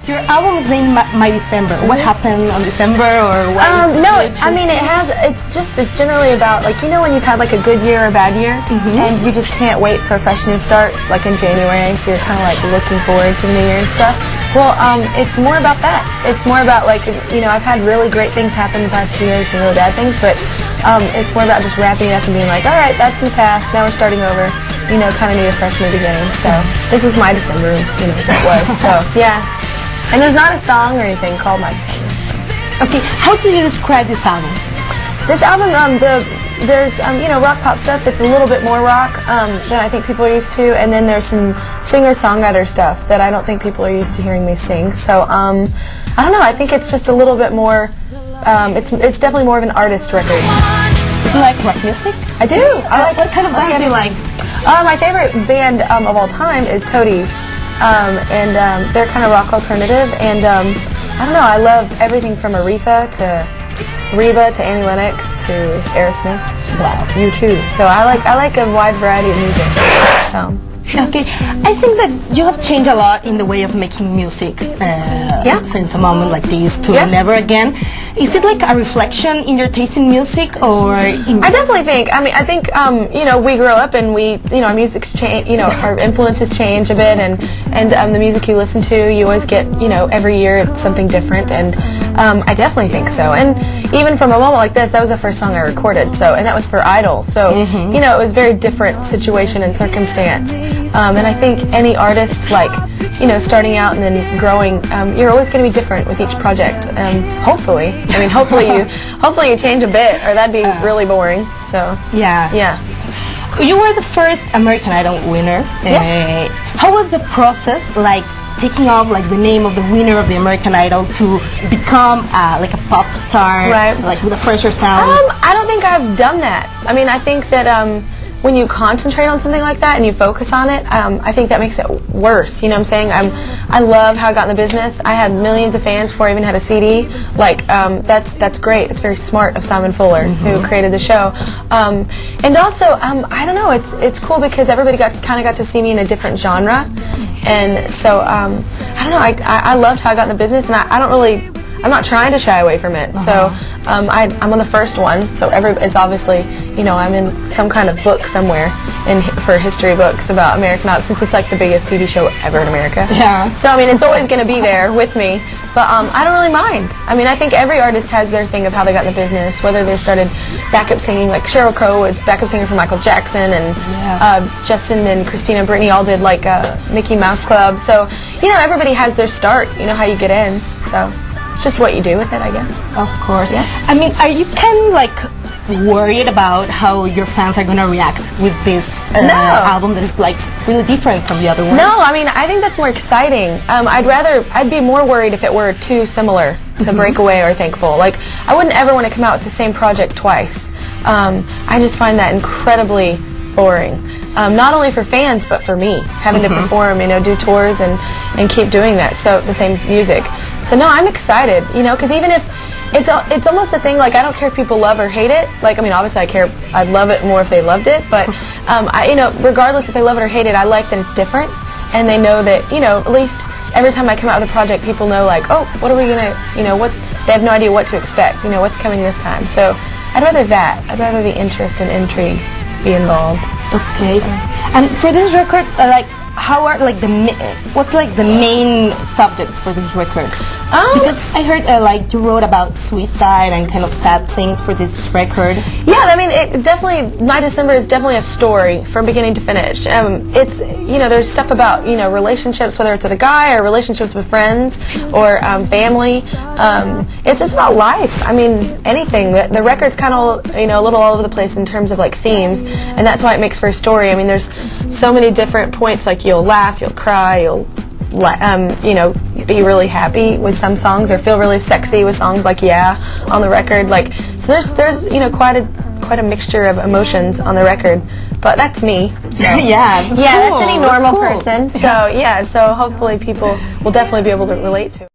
Your album is named My December. What happened on December, or what? No, I mean it's generally about, like, you know, when you've had like a good year or a bad year, and you just can't wait for a fresh new start, like in January, so you're kind of like looking forward to the new year and stuff. Well, it's more about that. It's more about, like, you know, I've had really great things happen the past 2 years and really bad things, but it's more about just wrapping it up and being like, all right, that's in the past, now we're starting over. You know, kind of need a fresh new beginning. So this is my December, you know, that was. So yeah. And there's not a song or anything called My December. So. Okay, how do you describe this album? This album, there's you know, rock pop stuff. It's a little bit more rock than I think people are used to, and then there's some singer-songwriter stuff that I don't think people are used to hearing me sing. So I don't know. I think it's just a little bit more. It's definitely more of an artist record. Do you like rock music? I do. What kind of bands do you like? My favorite band of all time is Toadies. And they're kind of rock alternative, and I don't know, I love everything from Aretha to Reba to Annie Lennox to Aerosmith to U2. So I like a wide variety of music. So. Okay, I think that you have changed a lot in the way of making music since a moment like this to Never Again. Is it like a reflection in your taste in music, or? I definitely think. I mean, I think you know, we grow up and our music's change. You know, our influences change a bit, and the music you listen to, you always get, you know, every year it's something different, and I definitely think so. And even from a moment like this, that was the first song I recorded. So, and that was for Idol. So you know, it was a very different situation and circumstance. And I think any artist, like, you know, starting out and then growing, you're always going to be different with each project. Hopefully, I mean, hopefully you change a bit, or that'd be really boring. So yeah. You were the first American Idol winner. How was the process like? Taking off like the name of the winner of the American Idol to become like a pop star, like with a fresher sound? I don't think I've done that. I mean, I think that when you concentrate on something like that and you focus on it, I think that makes it worse. You know what I'm saying? I love how I got in the business. I had millions of fans before I even had a CD. Like, that's great. It's very smart of Simon Fuller, who created the show. And also, I don't know, it's cool because everybody kind of got to see me in a different genre. And so, I don't know, I loved how I got in the business, and I'm not trying to shy away from it. So I'm on the first one, so it's obviously, you know, I'm in some kind of book somewhere for history books about American Idol, since it's like the biggest TV show ever in America. Yeah. So I mean, it's always going to be there with me, but I don't really mind. I mean, I think every artist has their thing of how they got in the business, whether they started backup singing, like Sheryl Crow was backup singer for Michael Jackson, and Justin and Christina and Britney all did like Mickey Mouse Club. So, you know, everybody has their start, you know, how you get in. So it's just what you do with it, I guess. Of course. Yeah. I mean, are you kind of like worried about how your fans are going to react with this album that is like really different from the other ones? No, I mean, I think that's more exciting. I'd be more worried if it were too similar to Breakaway or Thankful. Like, I wouldn't ever want to come out with the same project twice. I just find that incredibly boring. Not only for fans, but for me, having to perform, you know, do tours and keep doing that, so the same music. So no, I'm excited, you know, because even if it's almost a thing, like, I don't care if people love or hate it. Like, I mean, obviously I'd love it more if they loved it, but you know, regardless if they love it or hate it, I like that it's different, and they know that, you know, at least every time I come out with a project, people know, like, oh, what are we gonna, you know, what, they have no idea what to expect, you know, what's coming this time. So I'd rather the interest and intrigue be involved. Okay. So. And for this record, like, how are like what's like the main subjects for this record? Because I heard like you wrote about suicide and kind of sad things for this record. Yeah, I mean, it definitely, My December is definitely a story from beginning to finish. It's, you know, there's stuff about, you know, relationships, whether it's with a guy or relationships with friends or family. It's just about life. I mean, anything. The record's kind of, you know, a little all over the place in terms of like themes, and that's why it makes for a story. I mean, there's so many different points. Like, you'll laugh, you'll cry, you'll you know, be really happy with some songs, or feel really sexy with songs like Yeah on the record. Like, so there's you know, quite a mixture of emotions on the record, but that's me. So. Yeah, that's any normal person. So yeah, so hopefully people will definitely be able to relate to it.